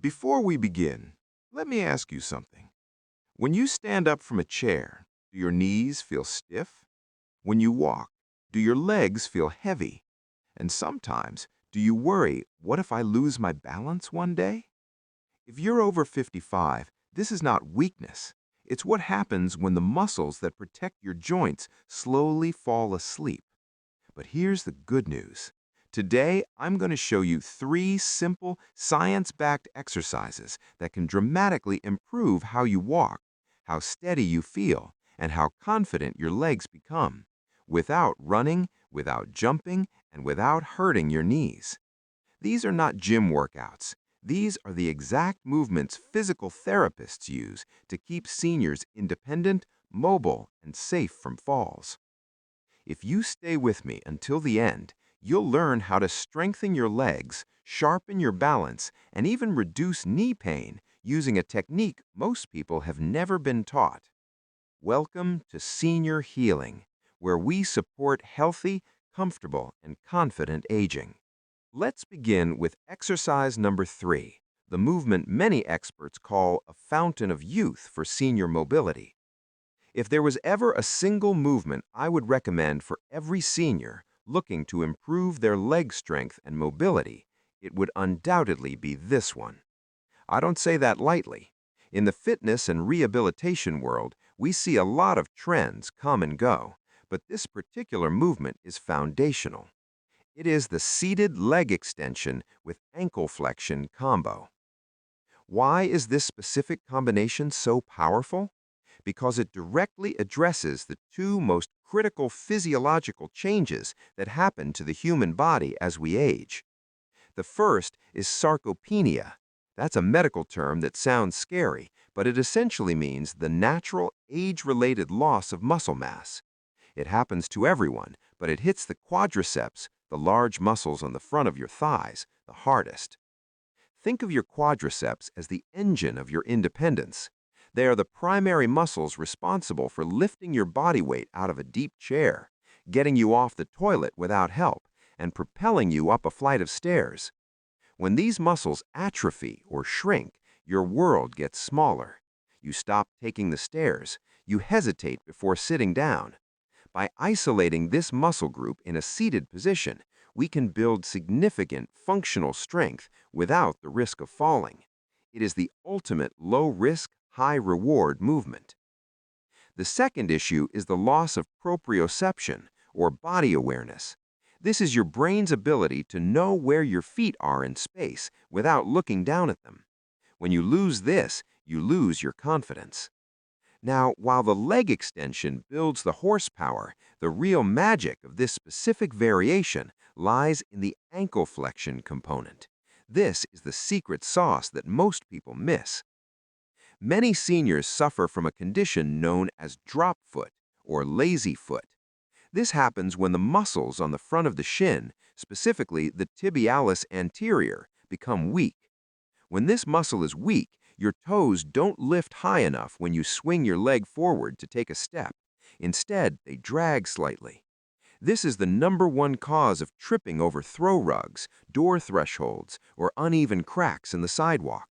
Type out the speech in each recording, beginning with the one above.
Before we begin, let me ask you something. When you stand up from a chair, do your knees feel stiff? When you walk, do your legs feel heavy? And sometimes, do you worry, what if I lose my balance one day? If you're over 55, this is not weakness. It's what happens when the muscles that protect your joints slowly fall asleep. But here's the good news. Today, I'm going to show you 3 simple, science-backed exercises that can dramatically improve how you walk, how steady you feel, and how confident your legs become, without running, without jumping, and without hurting your knees. These are not gym workouts. These are the exact movements physical therapists use to keep seniors independent, mobile, and safe from falls. If you stay with me until the end, you'll learn how to strengthen your legs, sharpen your balance, and even reduce knee pain using a technique most people have never been taught. Welcome to Senior Healing, where we support healthy, comfortable, and confident aging. Let's begin with exercise number 3, the movement many experts call a fountain of youth for senior mobility. If there was ever a single movement I would recommend for every senior looking to improve their leg strength and mobility, it would undoubtedly be this one. I don't say that lightly. In the fitness and rehabilitation world, we see a lot of trends come and go, but this particular movement is foundational. It is the seated leg extension with ankle flexion combo. Why is this specific combination so powerful? Because it directly addresses the 2 most critical physiological changes that happen to the human body as we age. The first is sarcopenia. That's a medical term that sounds scary, but it essentially means the natural age-related loss of muscle mass. It happens to everyone, but it hits the quadriceps, the large muscles on the front of your thighs, the hardest. Think of your quadriceps as the engine of your independence. They are the primary muscles responsible for lifting your body weight out of a deep chair, getting you off the toilet without help, and propelling you up a flight of stairs. When these muscles atrophy or shrink, your world gets smaller. You stop taking the stairs. You hesitate before sitting down. By isolating this muscle group in a seated position, we can build significant functional strength without the risk of falling. It is the ultimate low-risk, high-reward movement. The second issue is the loss of proprioception, or body awareness. This is your brain's ability to know where your feet are in space without looking down at them. When you lose this, you lose your confidence. Now, while the leg extension builds the horsepower, the real magic of this specific variation lies in the ankle flexion component. This is the secret sauce that most people miss. Many seniors suffer from a condition known as drop foot or lazy foot. This happens when the muscles on the front of the shin, specifically the tibialis anterior, become weak. When this muscle is weak, your toes don't lift high enough when you swing your leg forward to take a step. Instead, they drag slightly. This is the #1 cause of tripping over throw rugs, door thresholds, or uneven cracks in the sidewalk.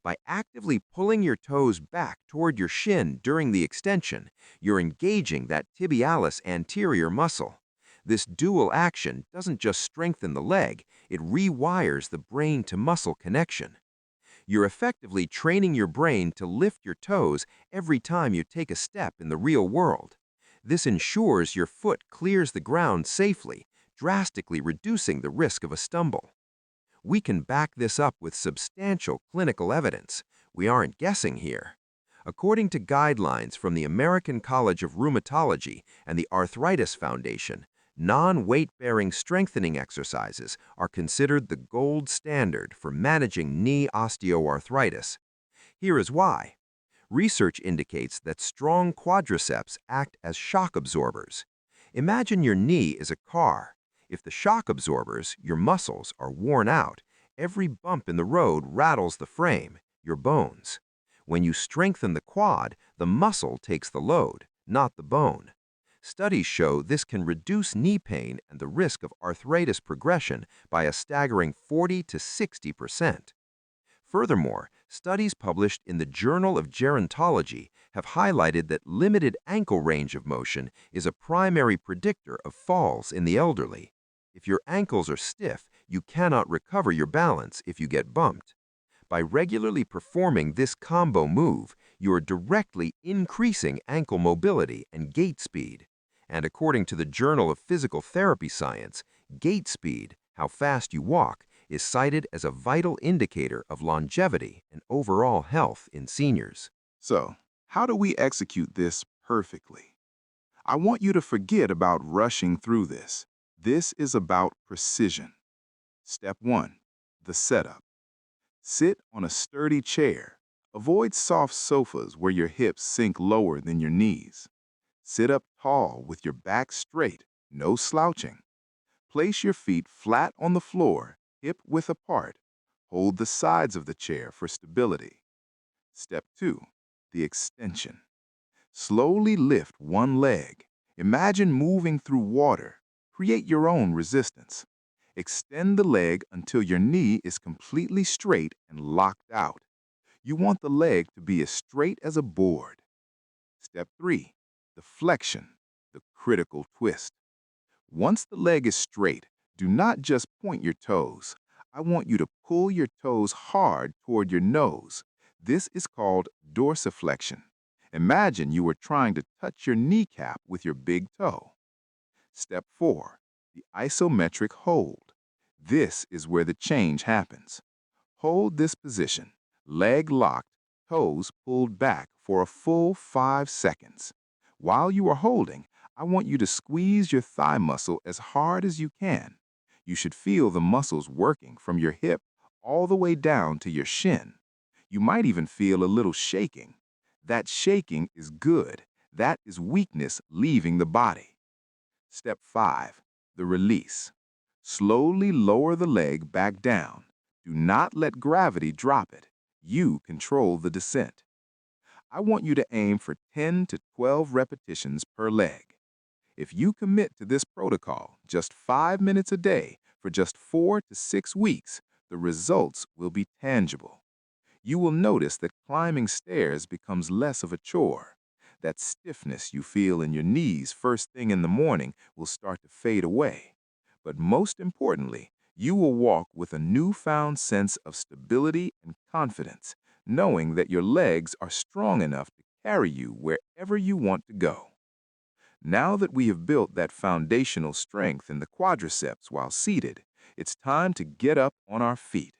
By actively pulling your toes back toward your shin during the extension, you're engaging that tibialis anterior muscle. This dual action doesn't just strengthen the leg, it rewires the brain-to-muscle connection. You're effectively training your brain to lift your toes every time you take a step in the real world. This ensures your foot clears the ground safely, drastically reducing the risk of a stumble. We can back this up with substantial clinical evidence. We aren't guessing here. According to guidelines from the American College of Rheumatology and the Arthritis Foundation, non-weight-bearing strengthening exercises are considered the gold standard for managing knee osteoarthritis. Here is why. Research indicates that strong quadriceps act as shock absorbers. Imagine your knee is a car. If the shock absorbers, your muscles, are worn out, every bump in the road rattles the frame, your bones. When you strengthen the quad, the muscle takes the load, not the bone. Studies show this can reduce knee pain and the risk of arthritis progression by a staggering 40 to 60%. Furthermore, studies published in the Journal of Gerontology have highlighted that limited ankle range of motion is a primary predictor of falls in the elderly. If your ankles are stiff, you cannot recover your balance if you get bumped. By regularly performing this combo move, you are directly increasing ankle mobility and gait speed. And according to the Journal of Physical Therapy Science, gait speed, how fast you walk, is cited as a vital indicator of longevity and overall health in seniors. So, how do we execute this perfectly? I want you to forget about rushing through this. This is about precision. Step 1. The setup. Sit on a sturdy chair. Avoid soft sofas where your hips sink lower than your knees. Sit up tall with your back straight, no slouching. Place your feet flat on the floor, hip width apart. Hold the sides of the chair for stability. Step 2. The extension. Slowly lift one leg. Imagine moving through water. Create your own resistance. Extend the leg until your knee is completely straight and locked out. You want the leg to be as straight as a board. Step 3. The flexion, the critical twist. Once the leg is straight, do not just point your toes. I want you to pull your toes hard toward your nose. This is called dorsiflexion. Imagine you were trying to touch your kneecap with your big toe. Step 4. The isometric hold. This is where the change happens. Hold this position, leg locked, toes pulled back for a full 5 seconds. While you are holding, I want you to squeeze your thigh muscle as hard as you can. You should feel the muscles working from your hip all the way down to your shin. You might even feel a little shaking. That shaking is good. That is weakness leaving the body. Step 5. The release. Slowly lower the leg back down. Do not let gravity drop it. You control the descent. I want you to aim for 10 to 12 repetitions per leg. If you commit to this protocol just 5 minutes a day for just 4 to 6 weeks, the results will be tangible. You will notice that climbing stairs becomes less of a chore. That stiffness you feel in your knees first thing in the morning will start to fade away. But most importantly, you will walk with a newfound sense of stability and confidence, knowing that your legs are strong enough to carry you wherever you want to go. Now that we have built that foundational strength in the quadriceps while seated, it's time to get up on our feet.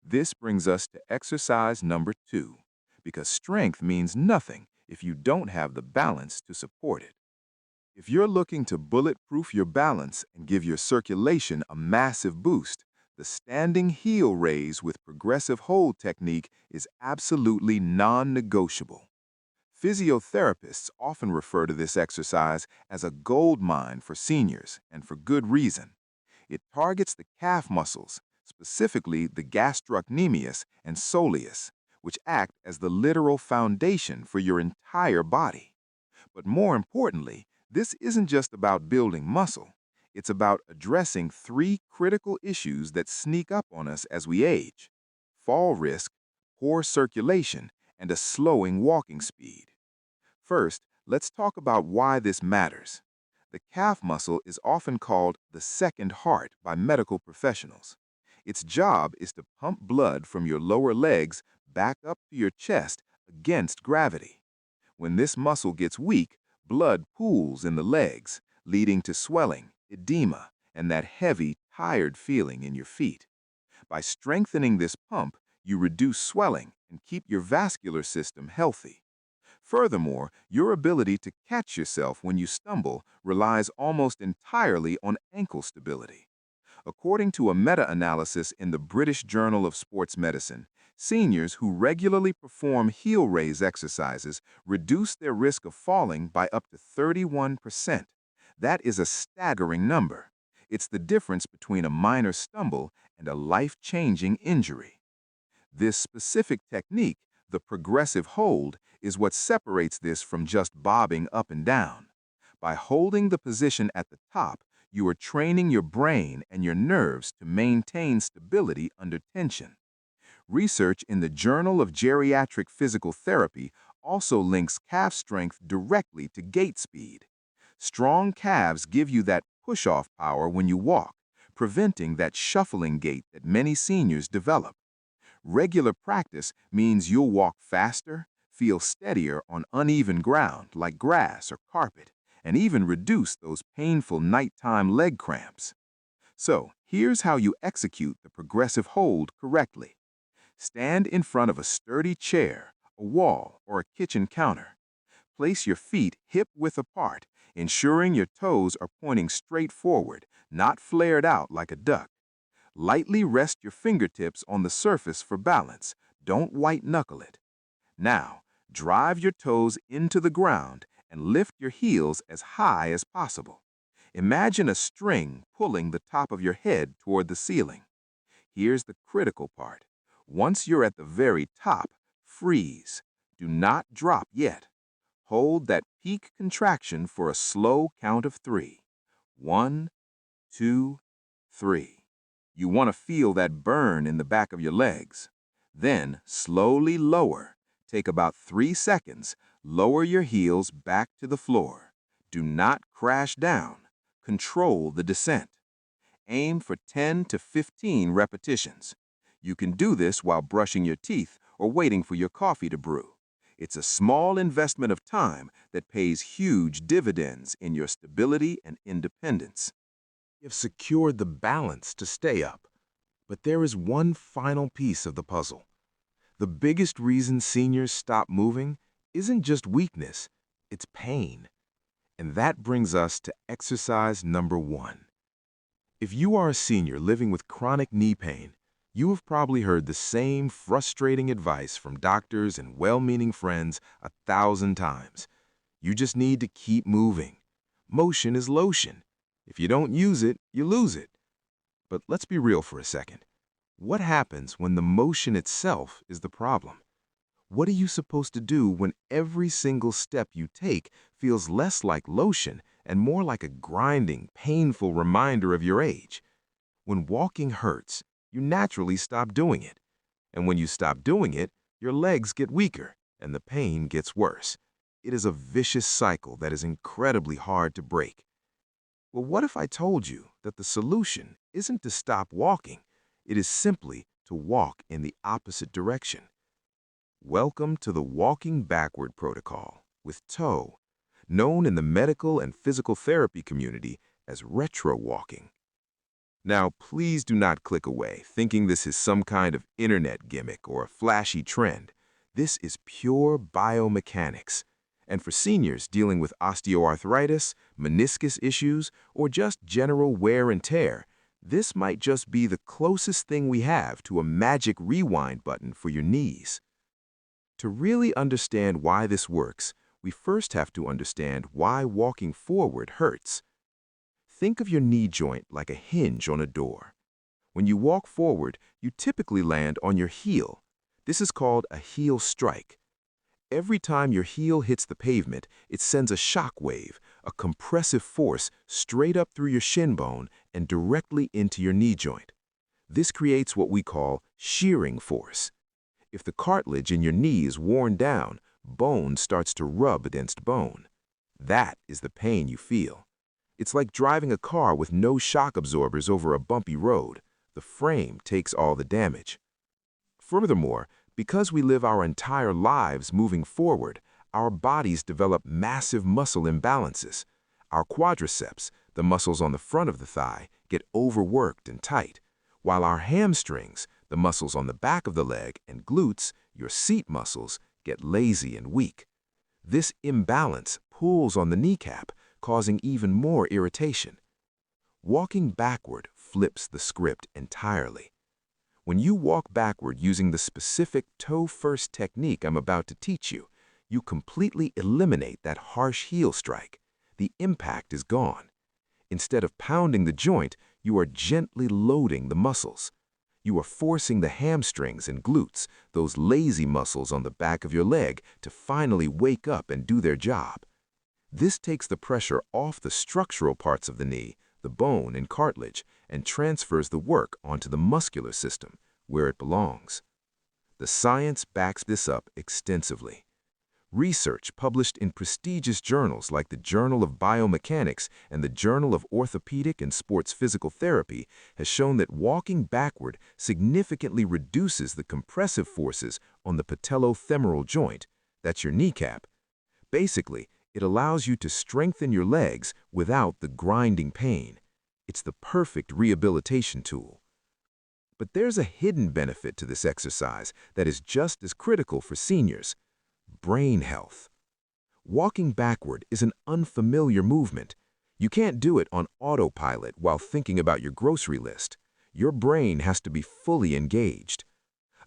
This brings us to exercise number 2, because strength means nothing if you don't have the balance to support it. If you're looking to bulletproof your balance and give your circulation a massive boost, the standing heel raise with progressive hold technique is absolutely non-negotiable. Physiotherapists often refer to this exercise as a gold mine for seniors, and for good reason. It targets the calf muscles, specifically the gastrocnemius and soleus, which act as the literal foundation for your entire body. But more importantly, this isn't just about building muscle. It's about addressing 3 critical issues that sneak up on us as we age: fall risk, poor circulation, and a slowing walking speed. First, let's talk about why this matters. The calf muscle is often called the second heart by medical professionals. Its job is to pump blood from your lower legs back up to your chest against gravity. When this muscle gets weak, blood pools in the legs, leading to swelling, edema, and that heavy, tired feeling in your feet. By strengthening this pump, you reduce swelling and keep your vascular system healthy. Furthermore, your ability to catch yourself when you stumble relies almost entirely on ankle stability. According to a meta-analysis in the British Journal of Sports Medicine, seniors who regularly perform heel raise exercises reduce their risk of falling by up to 31%. That is a staggering number. It's the difference between a minor stumble and a life-changing injury. This specific technique, the progressive hold, is what separates this from just bobbing up and down. By holding the position at the top, you are training your brain and your nerves to maintain stability under tension. Research in the Journal of Geriatric Physical Therapy also links calf strength directly to gait speed. Strong calves give you that push-off power when you walk, preventing that shuffling gait that many seniors develop. Regular practice means you'll walk faster, feel steadier on uneven ground like grass or carpet, and even reduce those painful nighttime leg cramps. So, here's how you execute the progressive hold correctly. Stand in front of a sturdy chair, a wall, or a kitchen counter. Place your feet hip-width apart, ensuring your toes are pointing straight forward, not flared out like a duck. Lightly rest your fingertips on the surface for balance. Don't white-knuckle it. Now, drive your toes into the ground and lift your heels as high as possible. Imagine a string pulling the top of your head toward the ceiling. Here's the critical part. Once you're at the very top, freeze. Do not drop yet. Hold that peak contraction for a slow count of 3. 1, 2, 3. You want to feel that burn in the back of your legs. Then, slowly lower. Take about 3 seconds. Lower your heels back to the floor. Do not crash down. Control the descent. Aim for 10 to 15 repetitions. You can do this while brushing your teeth or waiting for your coffee to brew. It's a small investment of time that pays huge dividends in your stability and independence. You've secured the balance to stay up. But there is one final piece of the puzzle. The biggest reason seniors stop moving isn't just weakness, it's pain. And that brings us to exercise number 1. If you are a senior living with chronic knee pain, you have probably heard the same frustrating advice from doctors and well-meaning friends 1,000 times. You just need to keep moving. Motion is lotion. If you don't use it, you lose it. But let's be real for a second. What happens when the motion itself is the problem? What are you supposed to do when every single step you take feels less like lotion and more like a grinding, painful reminder of your age? When walking hurts, you naturally stop doing it. And when you stop doing it, your legs get weaker and the pain gets worse. It is a vicious cycle that is incredibly hard to break. Well, what if I told you that the solution isn't to stop walking, it is simply to walk in the opposite direction? Welcome to the Walking Backward Protocol with TOE, known in the medical and physical therapy community as retro walking. Now, please do not click away thinking this is some kind of internet gimmick or a flashy trend. This is pure biomechanics. And for seniors dealing with osteoarthritis, meniscus issues, or just general wear and tear, this might just be the closest thing we have to a magic rewind button for your knees. To really understand why this works, we first have to understand why walking forward hurts. Think of your knee joint like a hinge on a door. When you walk forward, you typically land on your heel. This is called a heel strike. Every time your heel hits the pavement, it sends a shock wave, a compressive force straight up through your shin bone and directly into your knee joint. This creates what we call shearing force. If the cartilage in your knee is worn down, bone starts to rub against bone. That is the pain you feel. It's like driving a car with no shock absorbers over a bumpy road. The frame takes all the damage. Furthermore, because we live our entire lives moving forward, our bodies develop massive muscle imbalances. Our quadriceps, the muscles on the front of the thigh, get overworked and tight, while our hamstrings, the muscles on the back of the leg, and glutes, your seat muscles, get lazy and weak. This imbalance pulls on the kneecap, causing even more irritation. Walking backward flips the script entirely. When you walk backward using the specific toe-first technique I'm about to teach you, you completely eliminate that harsh heel strike. The impact is gone. Instead of pounding the joint, you are gently loading the muscles. You are forcing the hamstrings and glutes, those lazy muscles on the back of your leg, to finally wake up and do their job. This takes the pressure off the structural parts of the knee, the bone and cartilage, and transfers the work onto the muscular system, where it belongs. The science backs this up extensively. Research published in prestigious journals like the Journal of Biomechanics and the Journal of Orthopedic and Sports Physical Therapy has shown that walking backward significantly reduces the compressive forces on the patellofemoral joint, that's your kneecap. Basically, it allows you to strengthen your legs without the grinding pain. It's the perfect rehabilitation tool. But there's a hidden benefit to this exercise that is just as critical for seniors: brain health. Walking backward is an unfamiliar movement. You can't do it on autopilot while thinking about your grocery list. Your brain has to be fully engaged.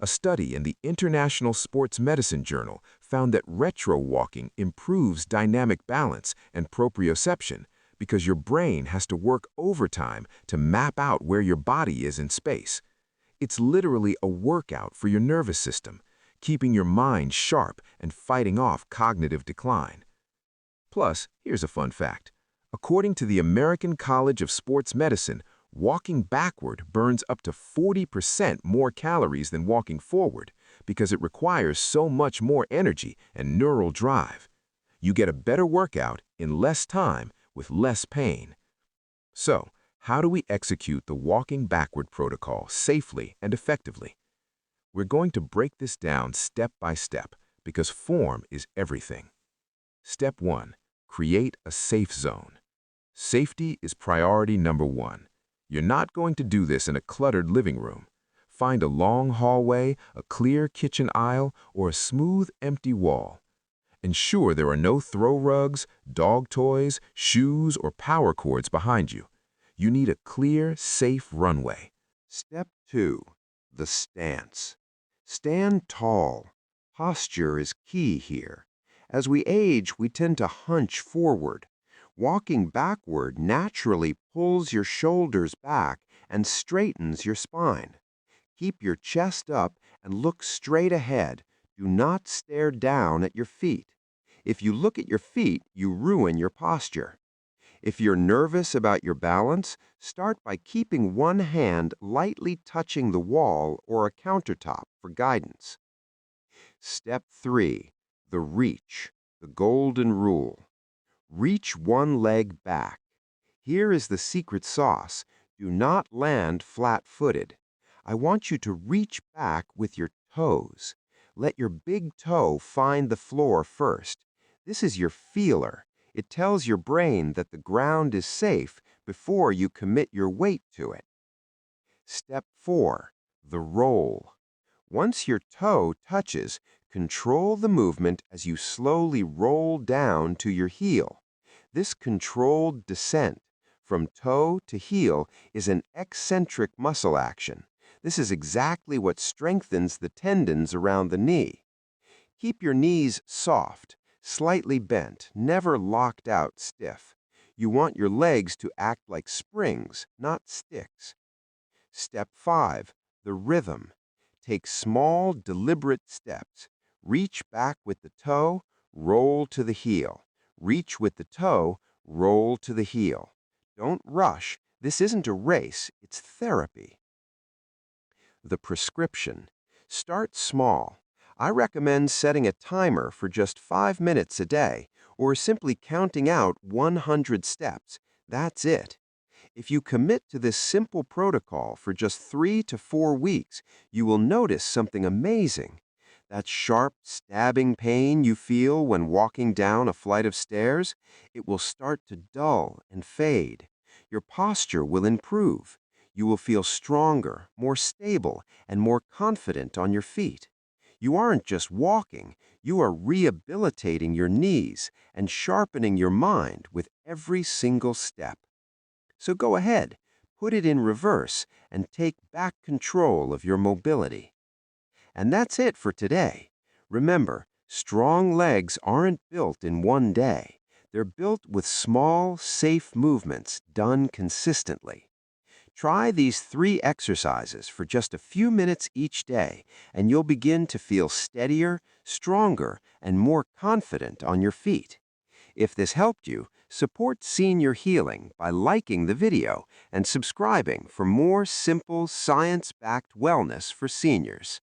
A study in the International Sports Medicine Journal found that retro walking improves dynamic balance and proprioception because your brain has to work overtime to map out where your body is in space. It's literally a workout for your nervous system, keeping your mind sharp and fighting off cognitive decline. Plus, here's a fun fact. According to the American College of Sports Medicine, walking backward burns up to 40% more calories than walking forward because it requires so much more energy and neural drive. You get a better workout in less time with less pain. So, how do we execute the walking backward protocol safely and effectively? We're going to break this down step by step because form is everything. Step 1. Create a safe zone. Safety is priority number 1. You're not going to do this in a cluttered living room. Find a long hallway, a clear kitchen aisle, or a smooth, empty wall. Ensure there are no throw rugs, dog toys, shoes, or power cords behind you. You need a clear, safe runway. Step 2. The stance. Stand tall. Posture is key here. As we age, we tend to hunch forward. Walking backward naturally pulls your shoulders back and straightens your spine. Keep your chest up and look straight ahead. Do not stare down at your feet. If you look at your feet, you ruin your posture. If you're nervous about your balance, start by keeping one hand lightly touching the wall or a countertop for guidance. Step 3. The reach, the golden rule. Reach one leg back. Here is the secret sauce. Do not land flat-footed. I want you to reach back with your toes. Let your big toe find the floor first. This is your feeler. It tells your brain that the ground is safe before you commit your weight to it. Step 4. The roll. Once your toe touches, control the movement as you slowly roll down to your heel. This controlled descent from toe to heel is an eccentric muscle action. This is exactly what strengthens the tendons around the knee. Keep your knees soft, slightly bent, never locked out stiff. You want your legs to act like springs, not sticks. Step 5. The rhythm. Take small, deliberate steps. Reach back with the toe, roll to the heel. Reach with the toe, roll to the heel. Don't rush. This isn't a race, it's therapy. The prescription. Start small. I recommend setting a timer for just 5 minutes a day, or simply counting out 100 steps. That's it. If you commit to this simple protocol for just 3 to 4 weeks, you will notice something amazing. That sharp, stabbing pain you feel when walking down a flight of stairs, it will start to dull and fade. Your posture will improve. You will feel stronger, more stable, and more confident on your feet. You aren't just walking, you are rehabilitating your knees and sharpening your mind with every single step. So go ahead, put it in reverse, and take back control of your mobility. And that's it for today. Remember, strong legs aren't built in one day. They're built with small, safe movements done consistently. Try these 3 exercises for just a few minutes each day, and you'll begin to feel steadier, stronger, and more confident on your feet. If this helped you, support Senior Healing by liking the video and subscribing for more simple, science-backed wellness for seniors.